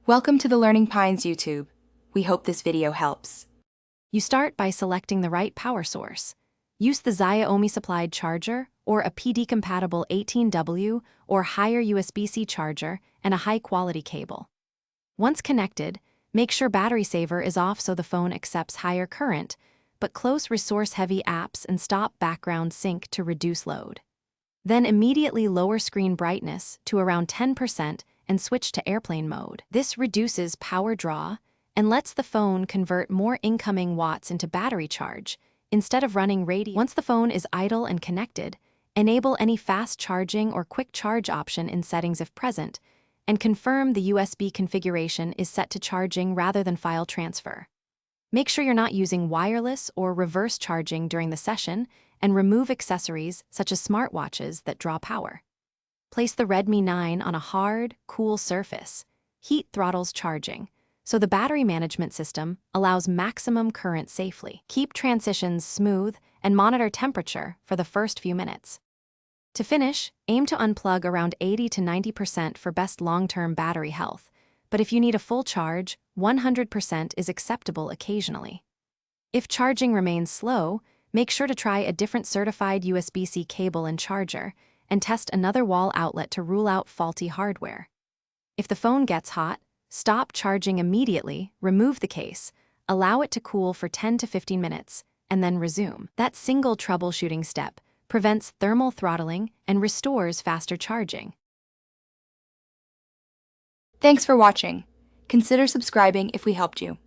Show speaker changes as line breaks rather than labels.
Welcome to the Learning Pines YouTube. We hope this video helps.
You start by selecting the right power source. Use the Xiaomi-supplied charger or a PD-compatible 18W or higher USB-C charger and a high-quality cable. Once connected, make sure battery saver is off so the phone accepts higher current, but close resource-heavy apps and stop background sync to reduce load. Then immediately lower screen brightness to around 10% and switch to airplane mode. This reduces power draw and lets the phone convert more incoming watts into battery charge instead of running radio. Once the phone is idle and connected, enable any fast charging or quick charge option in settings if present, and confirm the USB configuration is set to charging rather than file transfer. Make sure you're not using wireless or reverse charging during the session and remove accessories such as smartwatches that draw power. Place the Redmi 9 on a hard, cool surface. Heat throttles charging, so the battery management system allows maximum current safely. Keep transitions smooth and monitor temperature for the first few minutes. To finish, aim to unplug around 80 to 90% for best long-term battery health, but if you need a full charge, 100% is acceptable occasionally. If charging remains slow, make sure to try a different certified USB-C cable and charger, and test another wall outlet to rule out faulty hardware. If the phone gets hot, stop charging immediately, remove the case, allow it to cool for 10 to 15 minutes, and then resume. That single troubleshooting step prevents thermal throttling and restores faster charging.
Thanks for watching. Consider subscribing if we helped you.